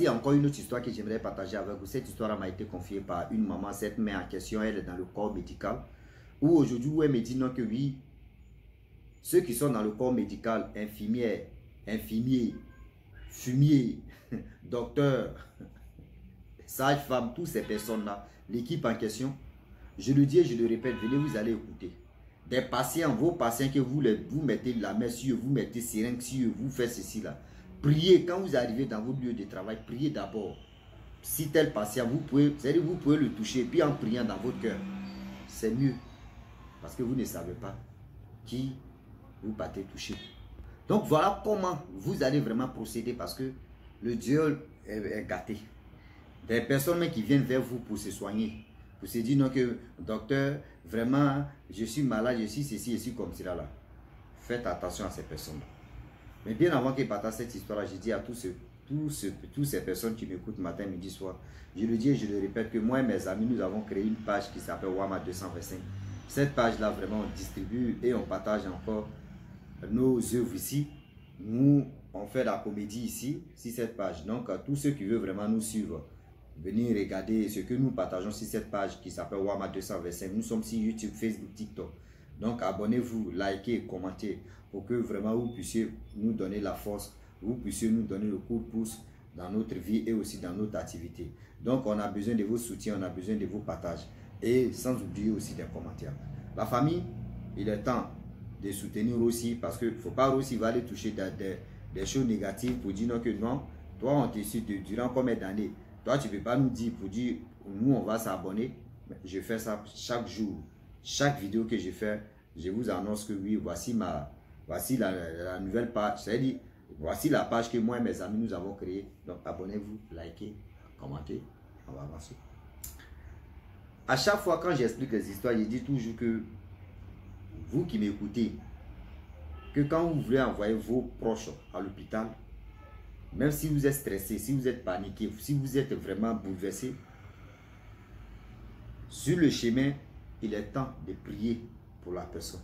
Il y a encore une autre histoire que j'aimerais partager avec vous. Cette histoire m'a été confiée par une maman. Cette mère en question, elle est dans le corps médical. Où aujourd'hui, elle me dit non que oui, ceux qui sont dans le corps médical, infirmières, infirmiers, fumiers, docteurs, sages-femmes, toutes ces personnes-là, l'équipe en question, je le dis et je le répète, venez, vous allez écouter. Des patients, vos patients que vous mettez la main sur eux, vous mettez seringue sur eux, vous faites ceci là. Priez, quand vous arrivez dans votre lieu de travail, priez d'abord. Si tel patient, vous pouvez le toucher, puis en priant dans votre cœur, c'est mieux. Parce que vous ne savez pas qui vous partez toucher. Donc voilà comment vous allez vraiment procéder, parce que le Dieu est gâté. Des personnes qui viennent vers vous pour se soigner, pour se dire non que docteur, vraiment, je suis malade, je suis ceci, je suis comme cela là. Faites attention à ces personnes-là. Mais bien avant qu'il partage cette histoire-là, je dis à toutes ces personnes qui m'écoutent matin, midi, soir, je le dis et je le répète que moi et mes amis, nous avons créé une page qui s'appelle Wama 225. Cette page-là, vraiment, on distribue et on partage encore nos œuvres ici. Nous, on fait la comédie ici, sur cette page. Donc, à tous ceux qui veulent vraiment nous suivre, venir regarder ce que nous partageons sur cette page qui s'appelle Wama 225. Nous sommes sur YouTube, Facebook, TikTok. Donc, abonnez-vous, likez, commentez pour que vraiment vous puissiez nous donner la force, vous puissiez nous donner le coup de pouce dans notre vie et aussi dans notre activité. Donc, on a besoin de vos soutiens, on a besoin de vos partages et sans oublier aussi des commentaires. La famille, il est temps de soutenir aussi parce qu'il ne faut pas aussi aller toucher des choses négatives pour dire non que non, toi on te suit durant combien d'années. Toi, tu ne peux pas nous dire pour dire nous on va s'abonner. Je fais ça chaque jour. Chaque vidéo que je fais, je vous annonce que oui, voici la nouvelle page. C'est-à-dire, voici la page que moi et mes amis nous avons créée. Donc abonnez-vous, likez, commentez, on va avancer. À chaque fois quand j'explique les histoires, je dis toujours que vous qui m'écoutez, que quand vous voulez envoyer vos proches à l'hôpital, même si vous êtes stressé, si vous êtes paniqué, si vous êtes vraiment bouleversé, sur le chemin, il est temps de prier pour la personne.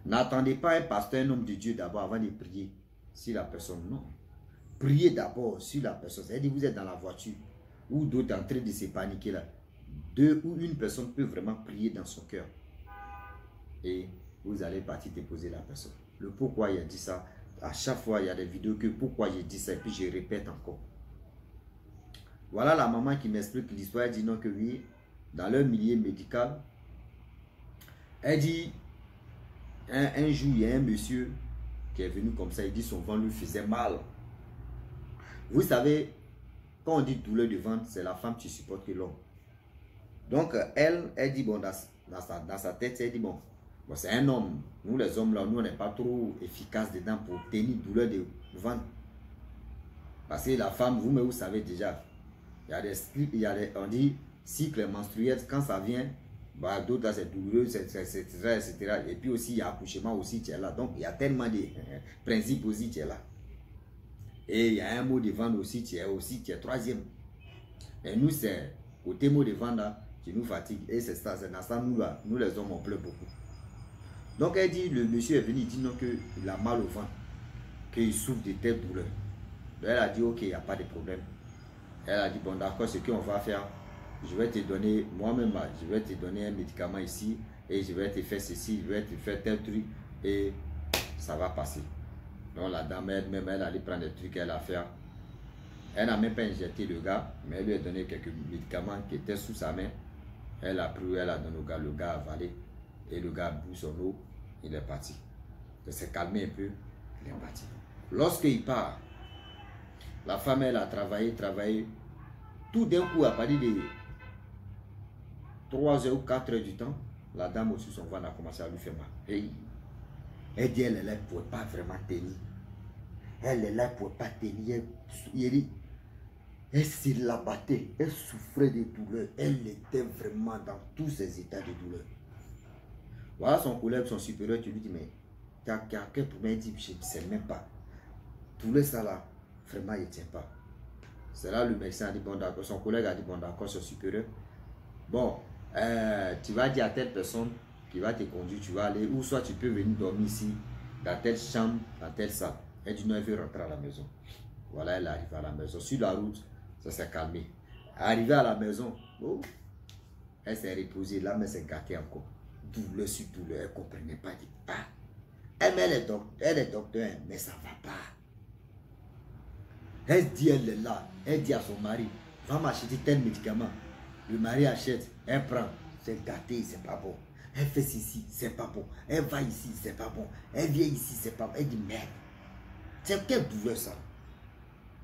N'attendez pas un pasteur, un homme de Dieu d'abord avant de prier sur la personne. Non. Priez d'abord sur la personne. C'est-à-dire que vous êtes dans la voiture ou d'autres en train de se paniquer là. Deux ou une personne peut vraiment prier dans son cœur. Et vous allez partir déposer la personne. Le pourquoi il a dit ça, à chaque fois il y a des vidéos que pourquoi j'ai dit ça et puis je répète encore. Voilà la maman qui m'explique l'histoire. Elle dit non que oui, dans leur milieu médical, elle dit un jour il y a un monsieur qui est venu comme ça, il dit son ventre lui faisait mal. Vous savez, quand on dit douleur de ventre, c'est la femme qui supporte que l'homme. Donc elle dit bon, dans sa tête, elle dit bon, c'est un homme. Nous les hommes là, nous on n'est pas trop efficaces dedans pour tenir douleur de ventre. Parce que la femme, vous savez déjà, on dit cycle menstruel, quand ça vient, bah, d'autres c'est douloureux, etc. Et puis aussi il y a accouchement aussi qui est là. Donc il y a tellement de principes aussi qui est là. Et il y a un mot de ventre aussi qui est troisième. Et nous c'est côté mot de ventre là qui nous fatigue. Et c'est ça, c'est dans ça nous les hommes on pleure beaucoup. Donc elle dit, le monsieur est venu, il dit non qu'il a mal au ventre, qu'il souffre de telles douleurs. Donc elle a dit ok, il n'y a pas de problème. Elle a dit bon d'accord, ce qu'on va faire, je vais te donner, moi-même, je vais te donner un médicament ici, et je vais te faire ceci, je vais te faire tel truc, et ça va passer. Donc la dame, elle-même, elle allait prendre des trucs, elle a fait. Elle n'a même pas injecté le gars, mais elle lui a donné quelques médicaments qui étaient sous sa main. Elle a pris, elle a donné au gars, le gars a avalé, et le gars a bu son eau, il est parti. Il s'est calmé un peu, il est parti. Lorsqu'il part, la femme, elle a travaillé, tout d'un coup, à partir de 3 heures ou 4 heures du temps, la dame aussi, son ventre a commencé à lui faire mal. Et elle dit, elle ne pouvait pas vraiment tenir. Elle ne pouvait pas tenir. Elle se la battait. Elle souffrait de douleur. Elle était vraiment dans tous ses états de douleur. Voilà son collègue, son supérieur, tu lui dis, mais tu as quel problème? Il dit, je ne sais même pas. Douleur ça là, vraiment, il ne tient pas. C'est là le médecin a dit, bon d'accord. Son collègue a dit, bon d'accord, son supérieur. Bon, tu vas dire à telle personne qui va te conduire, tu vas aller, ou soit tu peux venir dormir ici, dans telle chambre, dans telle salle. Elle dit non, elle veut rentrer à la maison. Voilà, elle arrive à la maison. Sur la route, ça s'est calmé. Arrivée à la maison, oh, elle s'est reposée. Là, mais s'est gâtée encore. Douleur sur douleur, elle ne comprenait pas. Elle dit, ah, elle est docteur, mais ça ne va pas. Elle dit, elle est là. Elle dit à son mari, va m'acheter tel médicament. Le mari achète, elle prend. C'est gâté, c'est pas bon. Elle fait ceci, c'est pas bon. Elle va ici, c'est pas bon. Elle vient ici, c'est pas bon. Elle dit, merde. C'est quelle douleur ça?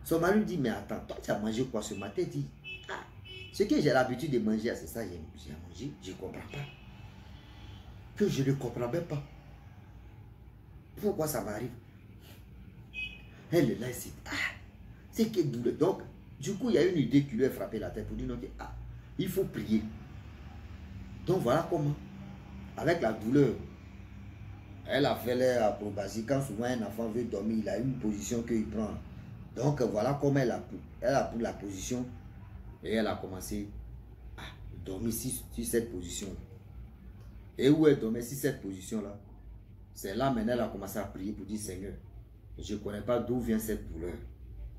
Son mari lui dit, mais attends, toi tu as mangé quoi ce matin? Il dit, ah, ce que j'ai l'habitude de manger, c'est ça, j'ai mangé, je ne comprends pas. Que je ne comprends même pas. Pourquoi ça m'arrive? Elle est là ici. Ah, c'est quelle douleur. Donc, du coup, il y a une idée qui lui a frappé la tête pour dire, non, ah, il faut prier. Donc voilà comment, avec la douleur, elle a fait l'air acrobatie. Quand souvent un enfant veut dormir, il a une position qu'il prend. Donc voilà comment elle a pris la position et elle a commencé à dormir sur cette position. Et où elle dormait sur cette position-là, c'est là maintenant elle a commencé à prier pour dire, Seigneur, je ne connais pas d'où vient cette douleur.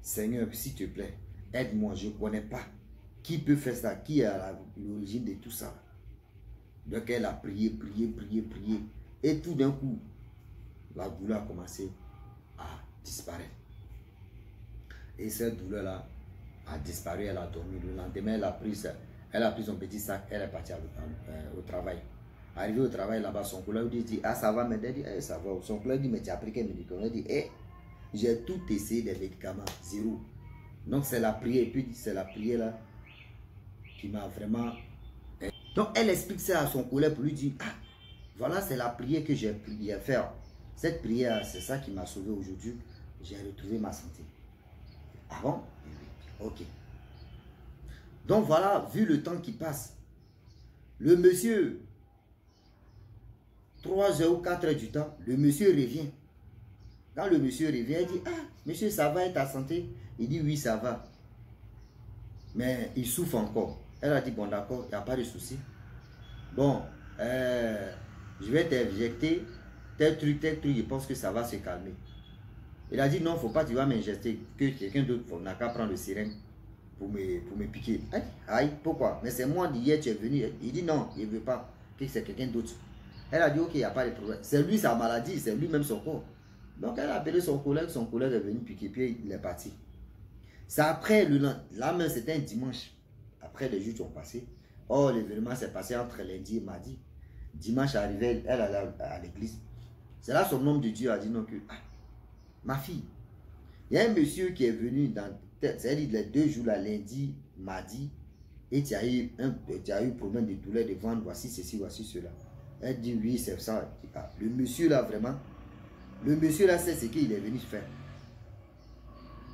Seigneur, s'il te plaît, aide-moi, je ne connais pas. Qui peut faire ça? Qui est à l'origine de tout ça? Donc elle a prié, prié, prié, prié. Et tout d'un coup, la douleur a commencé à disparaître. Et cette douleur-là a disparu, elle a dormi. Le lendemain, elle a pris son petit sac, elle est partie au travail. Arrivée au travail, là-bas, son collègue lui dit, ah ça va, mais elle dit, eh, ça va. Son collègue dit, mais tu as pris quel médicament? Elle dit, eh, j'ai tout essayé des médicaments, zéro. Donc c'est la prière, et puis c'est la prière là qui m'a vraiment... Donc elle explique ça à son collègue pour lui dire, ah, voilà, c'est la prière que j'ai prié à faire. Cette prière, c'est ça qui m'a sauvé aujourd'hui. J'ai retrouvé ma santé. Ah bon? Ok. Donc voilà, vu le temps qui passe, le monsieur, 3 heures ou 4 heures du temps, le monsieur revient. Quand le monsieur revient, il dit, ah, monsieur, ça va et ta santé? Il dit, oui, ça va. Mais il souffre encore. Elle a dit, bon, d'accord, il n'y a pas de souci. Bon, je vais t'injecter tel truc, je pense que ça va se calmer. Il a dit, non, il ne faut pas, tu vas m'injecter, que quelqu'un d'autre n'a qu'à prendre le sirène pour me piquer. Aïe, pourquoi? Mais c'est moi d'hier, tu es venu. Il dit, non, il ne veut pas, que c'est quelqu'un d'autre. Elle a dit, ok, il n'y a pas de problème. C'est lui sa maladie, c'est lui-même son corps. Donc elle a appelé son collègue est venu piquer, puis il est parti. C'est après, là même c'était un dimanche, après les jours qui ont passé. Oh, l'événement s'est passé entre lundi et mardi. Dimanche arrivé, elle allait à l'église. C'est là son homme de Dieu a dit non que, ah, ma fille, il y a un monsieur qui est venu c'est-à-dire les 2 jours là, lundi, mardi, et tu as eu problème de douleur de ventre, voici ceci, voici cela. Elle dit oui, c'est ça. Ah, le monsieur là vraiment, le monsieur là c'est ce qu'il est venu faire.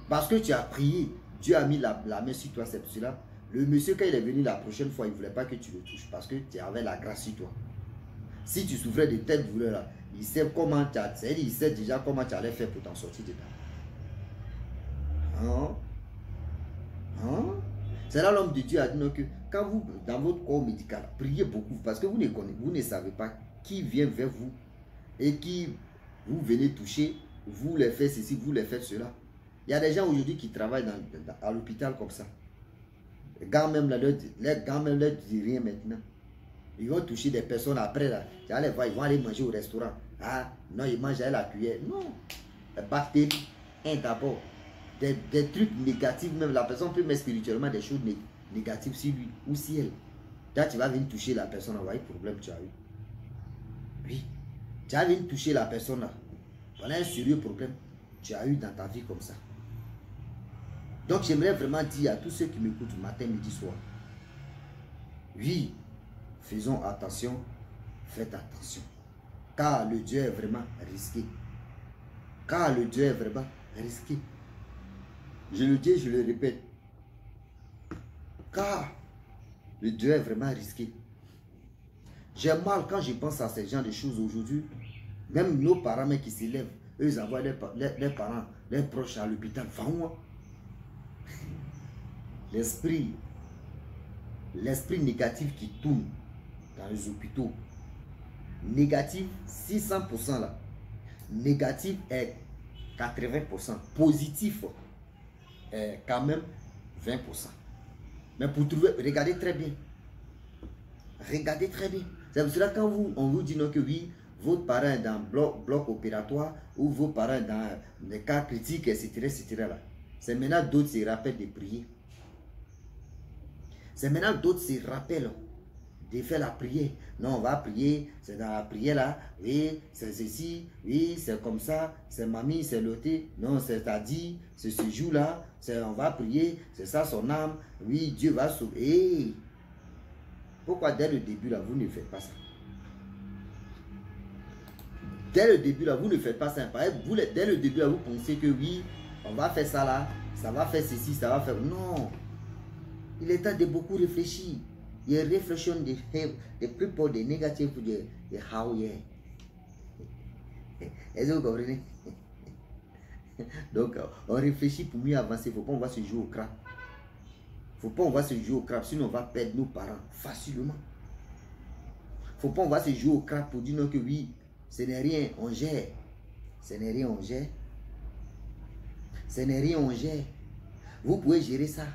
Parce que tu as prié, Dieu a mis la main sur toi, c'est cela. Le monsieur, quand il est venu la prochaine fois, il ne voulait pas que tu le touches parce que tu avais la grâce sur toi. Si tu souffrais de telle douleur là, il sait comment il sait déjà comment tu allais faire pour t'en sortir dedans. Hein? Hein? C'est là l'homme de Dieu a dit non, que quand vous, dans votre corps médical, priez beaucoup parce que vous ne savez pas qui vient vers vous et qui vous venez toucher, vous les faites ceci, vous les faites cela. Il y a des gens aujourd'hui qui travaillent à l'hôpital comme ça. Les gars même leur disent rien maintenant. Ils vont toucher des personnes après là. Ils vont aller manger au restaurant. Ah non, ils mangent à la cuillère. Non. Les bactéries, d'abord. Des trucs négatifs, même la personne peut mettre spirituellement des choses négatives sur lui ou si elle. Là, tu vas venir toucher la personne, voilà le problème que tu as eu. Oui. Tu vas venir toucher la personne là. Voilà un sérieux problème que tu as eu dans ta vie comme ça. Donc j'aimerais vraiment dire à tous ceux qui m'écoutent matin, midi, soir. Oui, faisons attention, faites attention. Car le Dieu est vraiment risqué. Car le Dieu est vraiment risqué. Je le dis, je le répète. Car le Dieu est vraiment risqué. J'ai mal quand je pense à ces gens de choses aujourd'hui. Même nos parents mais qui s'élèvent, eux ils envoient leurs parents, leurs proches à l'hôpital. Enfin, l'esprit négatif qui tourne dans les hôpitaux. Négatif 600% là. Négatif est 80%. Positif quand même 20%. Mais pour trouver, regardez très bien. Regardez très bien. C'est pour cela quand on vous dit non que oui, votre parent est dans bloc opératoire ou vos parents dans des cas critiques, etc. etc. C'est maintenant d'autres se rappellent de prier. C'est maintenant d'autres se rappellent de faire la prière. Non, on va prier, c'est dans la prière là, oui, c'est ceci, oui, c'est comme ça, c'est mamie, c'est l'auté, non, c'est-à-dire, c'est ce jour-là, on va prier, c'est ça son âme, oui, Dieu va sauver. Hey! Pourquoi dès le début là, vous ne faites pas ça? Dès le début là, vous ne faites pas ça. Dès le début là, vous pensez que oui, on va faire ça là, ça va faire ceci, ça va faire... Non! Il est temps de beaucoup réfléchir. Il y a réflexion de plupart des négatifs de how yeah. Est-ce que vous comprenez? Donc, on réfléchit pour mieux avancer. Il ne faut pas on va se jouer au crap. Il ne faut pas on va se jouer au crap, sinon on va perdre nos parents facilement. Il ne faut pas on va se jouer au crap pour dire non que oui, ce n'est rien, on gère. Ce n'est rien, on gère. Ce n'est rien, on gère. Vous pouvez gérer ça.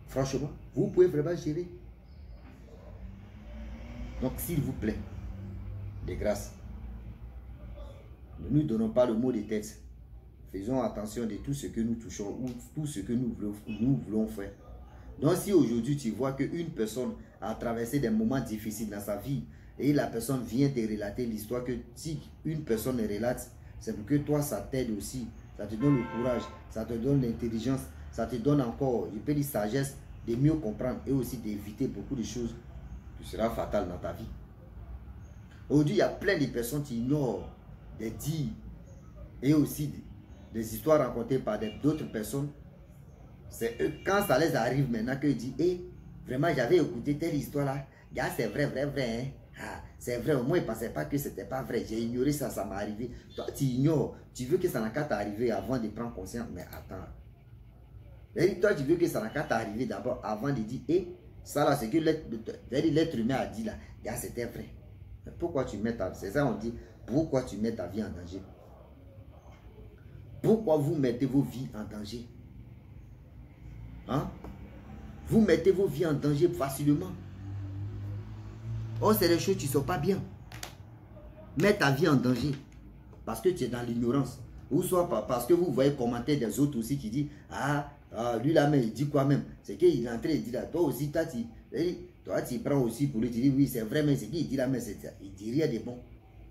Franchement, vous pouvez vraiment gérer. Donc, s'il vous plaît, de grâce, ne nous donnons pas le mot de tête. Faisons attention de tout ce que nous touchons ou tout ce que nous voulons faire. Donc, si aujourd'hui tu vois qu'une personne a traversé des moments difficiles dans sa vie et la personne vient te relater l'histoire, que si une personne relate, c'est pour que toi, ça t'aide aussi. Ça te donne le courage, ça te donne l'intelligence, ça te donne encore, je peux dire, sagesse de mieux comprendre et aussi d'éviter beaucoup de choses qui seront fatales dans ta vie. Aujourd'hui, il y a plein de personnes qui ignorent des dires et aussi des histoires racontées par d'autres personnes. C'est eux, quand ça les arrive maintenant, qu'ils disent, hé, vraiment, j'avais écouté telle histoire-là. C'est vrai, hein. Ah, c'est vrai, moi, je ne pensais pas que c'était pas vrai. J'ai ignoré ça, ça m'est arrivé. Toi, tu ignores. Tu veux que ça n'a qu'à t'arriver avant de prendre conscience. Mais attends. Et toi, tu veux que ça n'a qu'à t'arriver d'abord avant de dire, hé, ça là, c'est que l'être humain a dit là. C'était vrai. Mais pourquoi tu mets ta vie? C'est ça, on dit, pourquoi tu mets ta vie en danger? Pourquoi vous mettez vos vies en danger? Hein? Vous mettez vos vies en danger facilement. Oh, c'est des choses qui ne sont pas bien. Mets ta vie en danger parce que tu es dans l'ignorance. Ou soit parce que vous voyez commenter des autres aussi qui disent, lui là même, il dit quoi même? C'est qu'il est en train de dire là, toi aussi, toi tu prends aussi pour lui, tu dis oui, c'est vrai, mais c'est qu'il dit là, mais il dit rien de bon.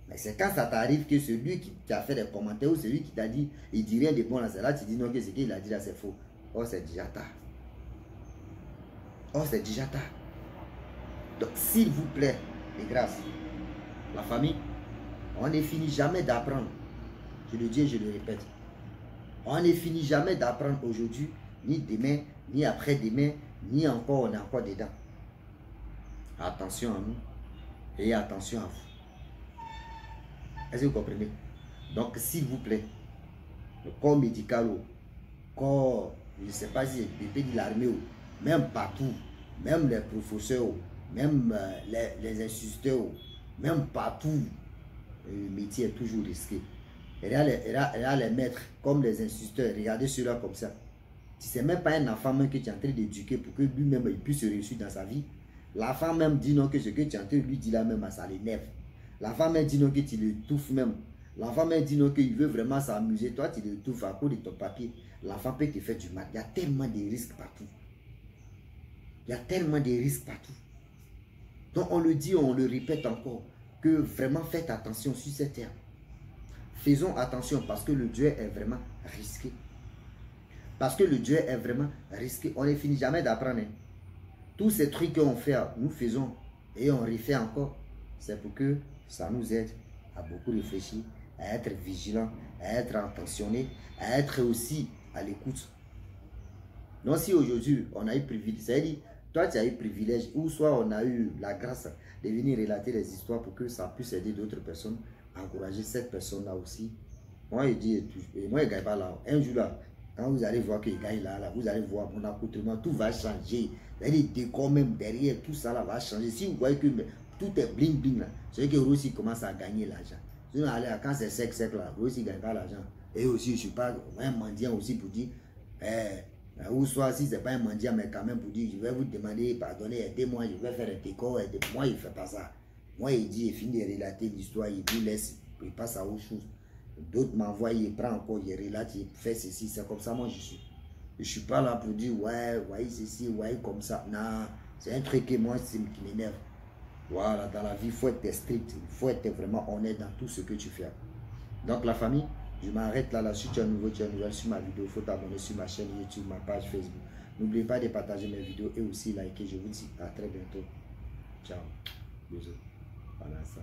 Mais c'est quand ça t'arrive que celui qui a fait des commentaires ou celui qui t'a dit, il dit rien de bon là, c'est là tu dis non, que ce qu'il a dit là, c'est faux. Oh, c'est déjà tard. Oh, c'est déjà tard. Donc, s'il vous plaît, de grâce, la famille, on ne finit jamais d'apprendre. Je le dis et je le répète. On ne finit jamais d'apprendre aujourd'hui, ni demain, ni après-demain, ni encore, on est encore dedans. Attention à nous et attention à vous. Est-ce que vous comprenez? Donc, s'il vous plaît, le corps médical, le corps, je ne sais pas si c'est de l'armée, même partout, même les professeurs, même les instituteurs, même partout, le métier est toujours risqué. Et là, les maîtres, comme les instituteurs, regardez cela comme ça. Si ce n'est même pas un enfant même que tu es en train d'éduquer pour que lui-même il puisse réussir dans sa vie, l'enfant même dit non que ce que tu es en train de lui dire là même, ça l'énerve. L'enfant même dit non que tu l'étouffes même. L'enfant même dit non qu'il veut vraiment s'amuser. Toi, tu l'étouffes à cause de ton papier. L'enfant peut te faire du mal. Il y a tellement de risques partout. Il y a tellement de risques partout. Donc on le dit, on le répète encore, que vraiment faites attention sur cette terre. Faisons attention parce que le Dieu est vraiment risqué. Parce que le Dieu est vraiment risqué. On ne finit jamais d'apprendre. Tous ces trucs qu'on fait, nous faisons et on refait encore. C'est pour que ça nous aide à beaucoup réfléchir, à être vigilant, à être attentionné, à être aussi à l'écoute. Donc si aujourd'hui on a eu privilège, c'est-à-dire toi tu as eu privilège, ou soit on a eu la grâce de venir relater les histoires pour que ça puisse aider d'autres personnes, encourager cette personne-là aussi. Moi je dis, moi je gagne pas là, un jour là, quand vous allez voir qu'il gagne là, vous allez voir mon accoutrement, tout va changer. Les décors même derrière, tout ça là va changer. Si vous voyez que tout est bling bling là, c'est que Rossi commence à gagner l'argent. Sinon, quand c'est sec là, Rossi ne gagne pas l'argent. Et aussi, je ne suis pas un mendiant aussi pour dire, ou soit si ce n'est pas un mendiant, mais quand même pour dire, je vais vous demander, pardonnez, aidez-moi, je vais faire un décor, moi il ne fait pas ça. Moi il dit, il finit de relater l'histoire, il vous laisse, il passe à autre chose. D'autres m'envoient, il prend encore, il relate, il fait ceci, c'est comme ça, moi je suis. Je ne suis pas là pour dire, ouais, ouais, ceci, ouais, comme ça. Non, c'est un truc que moi, qui m'énerve. Voilà, dans la vie, il faut être strict, il faut être vraiment honnête dans tout ce que tu fais. Donc la famille, je m'arrête là. Si tu es nouveau, tu es nouvelle sur ma vidéo, il faut t'abonner sur ma chaîne YouTube, ma page Facebook. N'oubliez pas de partager mes vidéos et aussi liker. Je vous dis à très bientôt. Ciao. Bisous. Voilà ça.